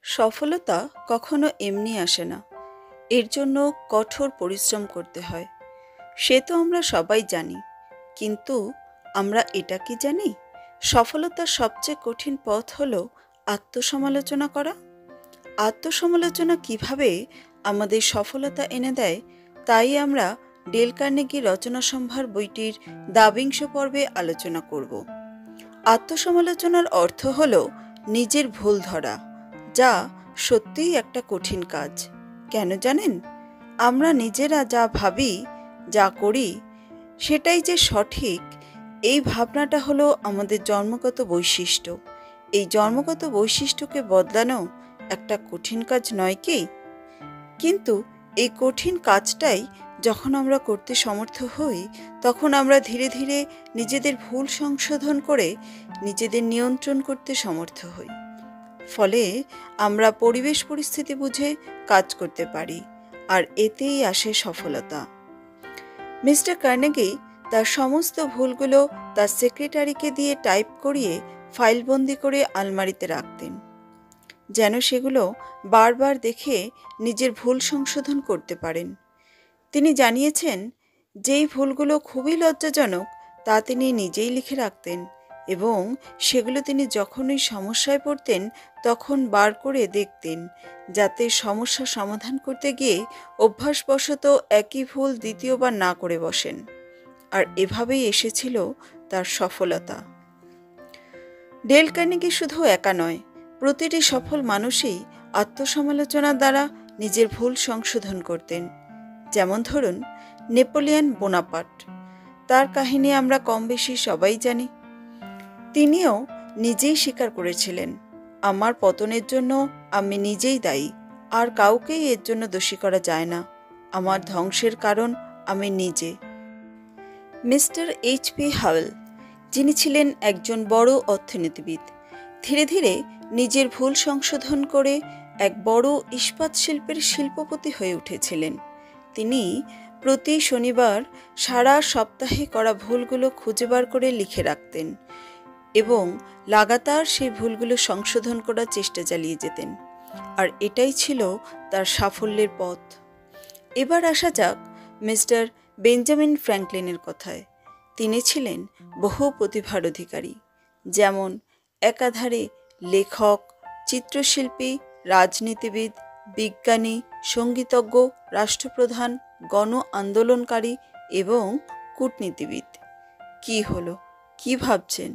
সফলতা কখনো এমনি আসে না। এর জন্য কঠোর পরিশ্রম করতে হয়। সে তো আমরা সবাই জানি। কিন্তু আমরা এটা কি জানি, সফলতার সবচেয়ে কঠিন পথ হলো আত্মসমালোচনা করা। আত্মসমালোচনা কিভাবে আমাদের সফলতা এনে দেয়, তাই আমরা ডেল কার্নেগি রচনা সম্ভার বইটির দাবিংশ পর্বে আলোচনা করব। আত্মসমালোচনার অর্থ হলো নিজের ভুল ধরা, যা সত্যিই একটা কঠিন কাজ। কেন জানেন? আমরা নিজেরা যা ভাবি, যা করি, সেটাই যে সঠিক, এই ভাবনাটা হলো আমাদের জন্মগত বৈশিষ্ট্য। এই জন্মগত বৈশিষ্ট্যকে বদলানো একটা কঠিন কাজ নয় কি? কিন্তু এই কঠিন কাজটাই যখন আমরা করতে সমর্থ হই, তখন আমরা ধীরে ধীরে নিজেদের ভুল সংশোধন করে নিজেদের নিয়ন্ত্রণ করতে সমর্থ হই। ফলে আমরা পরিবেশ পরিস্থিতি বুঝে কাজ করতে পারি, আর এতেই আসে সফলতা। মিস্টার কার্নেগি তার সমস্ত ভুলগুলো তার সেক্রেটারিকে দিয়ে টাইপ করিয়ে ফাইলবন্দি করে আলমারিতে রাখতেন, যেন সেগুলো বারবার দেখে নিজের ভুল সংশোধন করতে পারেন। তিনি জানিয়েছেন, যেই ভুলগুলো খুবই লজ্জাজনক তা তিনি নিজেই লিখে রাখতেন, এবং সেগুলো তিনি যখনই সমস্যায় পড়তেন তখন বার করে দেখতেন, যাতে সমস্যা সমাধান করতে গিয়ে অভ্যাসবশত একই ভুল দ্বিতীয়বার না করে বসেন। আর এভাবেই এসেছিল তার সফলতা। ডেল কার্নেগি শুধু একা নয়, প্রতিটি সফল মানুষই আত্মসমালোচনার দ্বারা নিজের ভুল সংশোধন করতেন। যেমন ধরুন নেপোলিয়ন বোনাপার্ট, তার কাহিনী আমরা কম বেশি সবাই জানি। তিনিও নিজেই স্বীকার করেছিলেন, আমার পতনের জন্য আমি নিজেই দায়ী, আর কাউকেই এর জন্য দোষী করা যায় না। আমার ধ্বংসের কারণ আমি নিজে। Mister HP. হাওয়েল, যিনি ছিলেন একজন বড় অর্থনীতিবিদ, ধীরে ধীরে নিজের ভুল সংশোধন করে এক বড় ইস্পাত শিল্পের শিল্পপতি হয়ে উঠেছিলেন। তিনি প্রতি শনিবার সারা সপ্তাহে করা ভুলগুলো খুঁজে বার করে লিখে রাখতেন এবং লাগাতার সেই ভুলগুলো সংশোধন করার চেষ্টা চালিয়ে যেতেন। আর এটাই ছিল তার সাফল্যের পথ। এবার আসা যাক মিস্টার বেঞ্জামিন ফ্র্যাঙ্কলিনের কথায়। তিনি ছিলেন বহু প্রতিভার অধিকারী, যেমন একাধারে লেখক, চিত্রশিল্পী, রাজনীতিবিদ, বিজ্ঞানী, সঙ্গীতজ্ঞ, রাষ্ট্রপ্রধান, গণ আন্দোলনকারী এবং কূটনীতিবিদ। কি হলো? কি ভাবছেন?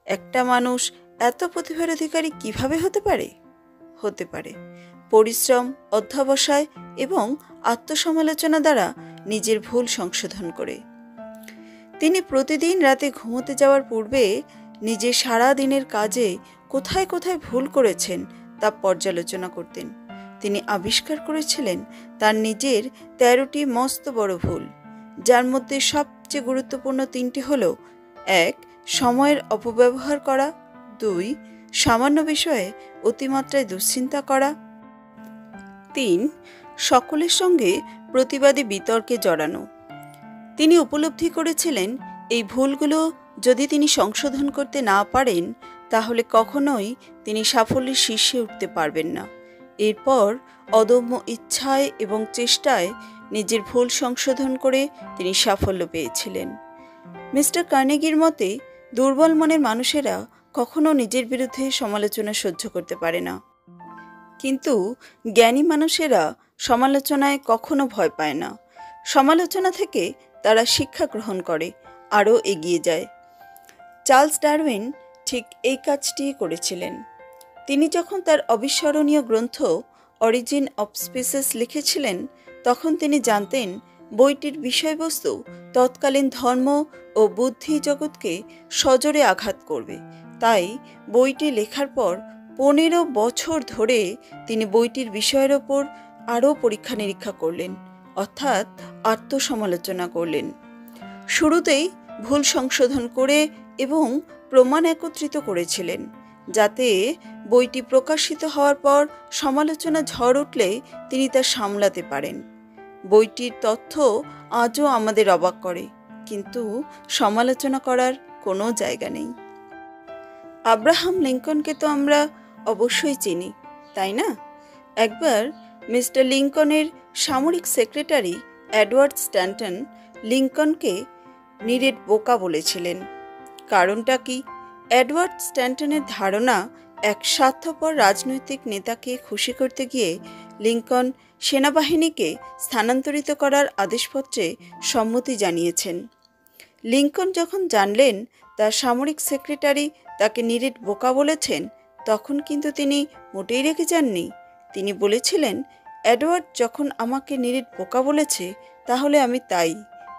একটা মানুষ এত প্রতিভার অধিকারী কিভাবে হতে পারে? হতে পারে পরিশ্রম, অধ্যবসায় এবং আত্মসমালোচনা দ্বারা নিজের ভুল সংশোধন করে। তিনি প্রতিদিন রাতে ঘুমোতে যাওয়ার পূর্বে নিজের সারা দিনের কাজে কোথায় কোথায় ভুল করেছেন তা পর্যালোচনা করতেন। তিনি আবিষ্কার করেছিলেন তার নিজের 13টি মস্ত বড় ভুল, যার মধ্যে সবচেয়ে গুরুত্বপূর্ণ 3টি হল: 1. সময়ের অপব্যবহার করা, 2. সামান্য বিষয়ে অতিমাত্রায় দুশ্চিন্তা করা, 3. সকলের সঙ্গে প্রতিবাদী বিতর্কে জড়ানো। তিনি উপলব্ধি করেছিলেন, এই ভুলগুলো যদি তিনি সংশোধন করতে না পারেন, তাহলে কখনোই তিনি সাফল্যের শীর্ষে উঠতে পারবেন না। এরপর অদম্য ইচ্ছায় এবং চেষ্টায় নিজের ভুল সংশোধন করে তিনি সাফল্য পেয়েছিলেন। মিস্টার কার্নেগির মতে, দুর্বল মনের মানুষেরা কখনো নিজের বিরুদ্ধে সমালোচনা সহ্য করতে পারে না, কিন্তু জ্ঞানী মানুষেরা সমালোচনায় কখনো ভয় পায় না। সমালোচনা থেকে তারা শিক্ষা গ্রহণ করে আরও এগিয়ে যায়। চার্লস ডারউইন ঠিক এই কাজটি করেছিলেন। তিনি যখন তার অবিস্মরণীয় গ্রন্থ অরিজিন অফ স্পিসিস লিখেছিলেন, তখন তিনি জানতেন বইটির বিষয়বস্তু তৎকালীন ধর্ম ও বুদ্ধি জগৎকে সজোরে আঘাত করবে। তাই বইটি লেখার পর 15 বছর ধরে তিনি বইটির বিষয়ের ওপর আরও পরীক্ষা নিরীক্ষা করলেন, অর্থাৎ আত্মসমালোচনা করলেন। শুরুতেই ভুল সংশোধন করে এবং প্রমাণ একত্রিত করেছিলেন, যাতে বইটি প্রকাশিত হওয়ার পর সমালোচনা ঝড় উঠলে তিনি তা সামলাতে পারেন। বইটির তথ্য আজও আমাদের অবাক করে, কিন্তু সমালোচনা করার কোনো জায়গা নেই। আব্রাহাম লিঙ্কনকে তো আমরা অবশ্যই চিনি। তাই না? একবার মিস্টার লিঙ্কনের সামরিক সেক্রেটারি এডওয়ার্ড স্ট্যান্টন লিঙ্কনকে নিরেট বোকা বলেছিলেন। কারণটা কি? এডওয়ার্ড স্ট্যান্টনের ধারণা, এক স্বার্থপর রাজনৈতিক নেতাকে খুশি করতে গিয়ে লিঙ্কন সেনাবাহিনীকে স্থানান্তরিত করার আদেশপত্রে সম্মতি জানিয়েছেন। লিঙ্কন যখন জানলেন তার সামরিক সেক্রেটারি তাকে নিরেট বোকা বলেছেন, তখন কিন্তু তিনি মোটেই রেগে যাননি। তিনি বলেছিলেন, এডওয়ার্ড যখন আমাকে নিরেট বোকা বলেছে, তাহলে আমি তাই।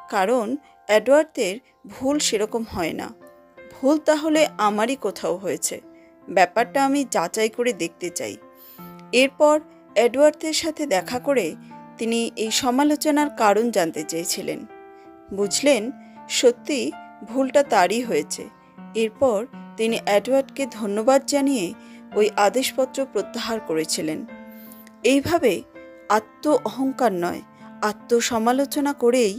কারণ এডওয়ার্ডের ভুল সেরকম হয় না। ভুল তাহলে আমারই কোথাও হয়েছে। ব্যাপারটা আমি যাচাই করে দেখতে চাই। এরপর এডওয়ার্ডের সাথে দেখা করে তিনি এই সমালোচনার কারণ জানতে চেয়েছিলেন। বুঝলেন সত্যি ভুলটা তারই হয়েছে। এরপর তিনি এডওয়ার্ডকে ধন্যবাদ জানিয়ে ওই আদেশপত্র প্রত্যাহার করেছিলেন। এইভাবে আত্ম অহংকার নয়, আত্মসমালোচনা করেই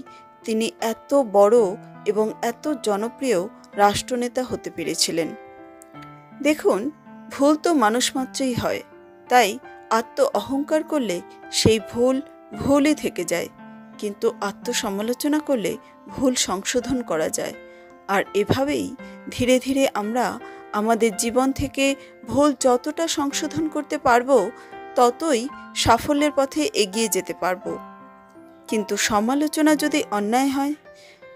তিনি এত বড় এবং এত জনপ্রিয় রাষ্ট্রনেতা হতে পেরেছিলেন। দেখুন, ভুল তো মানুষ মাত্রই হয়, তাই আত্ম অহংকার করলে সেই ভুল ভুলই থেকে যায়। কিন্তু আত্মসমালোচনা করলে ভুল সংশোধন করা যায়। আর এভাবেই ধীরে ধীরে আমরা আমাদের জীবন থেকে ভুল যতটা সংশোধন করতে পারবো, ততই সাফল্যের পথে এগিয়ে যেতে পারবো। কিন্তু সমালোচনা যদি অন্যায় হয়,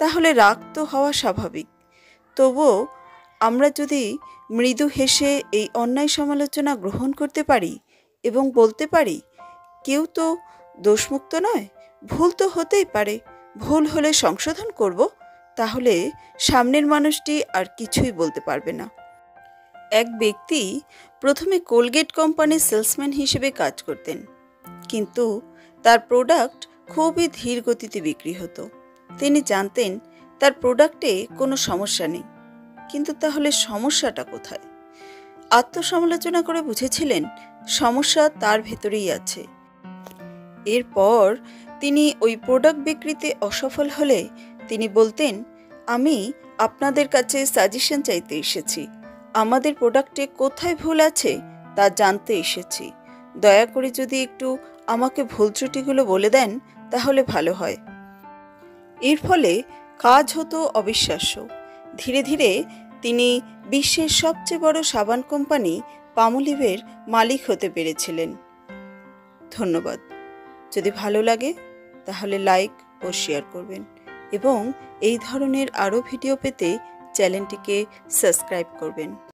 তাহলে রাগ তো হওয়া স্বাভাবিক। তবুও আমরা যদি মৃদু হেসে এই অন্যায় সমালোচনা গ্রহণ করতে পারি এবং বলতে পারি, কেউ তো দোষমুক্ত নয়, ভুল তো হতেই পারে, ভুল হলে সংশোধন করব, তাহলে সামনের মানুষটি আর কিছুই বলতে পারবে না। এক ব্যক্তি প্রথমে কোলগেট কোম্পানির সেলসম্যান হিসেবে কাজ করতেন, কিন্তু তার প্রোডাক্ট খুবই ধীর গতিতে বিক্রি হতো। তিনি জানতেন তার প্রোডাক্টে কোনো সমস্যা নেই, কিন্তু তাহলে সমস্যাটা কোথায়? আত্মসমালোচনা করে বুঝেছিলেন সমস্যা তার ভেতরেই আছে। এরপর তিনি ওই প্রোডাক্ট বিক্রিতে অসফল হলে তিনি বলতেন, আমি আপনাদের কাছে সাজেশন চাইতে এসেছি, আমাদের প্রোডাক্টে কোথায় ভুল আছে তা জানতে এসেছি। দয়া করে যদি একটু আমাকে ভুল ত্রুটিগুলো বলে দেন তাহলে ভালো হয়। এর ফলে কাজ হতো অবিশ্বাস্য। ধীরে ধীরে তিনি বিশ্বের সবচেয়ে বড় সাবান কোম্পানি পামোলিভের মালিক হতে পেরেছিলেন। ধন্যবাদ। যদি ভালো লাগে তাহলে লাইক ও শেয়ার করবেন এবং এই ধরনের আরও ভিডিও পেতে চ্যানেলটিকে সাবস্ক্রাইব করবেন।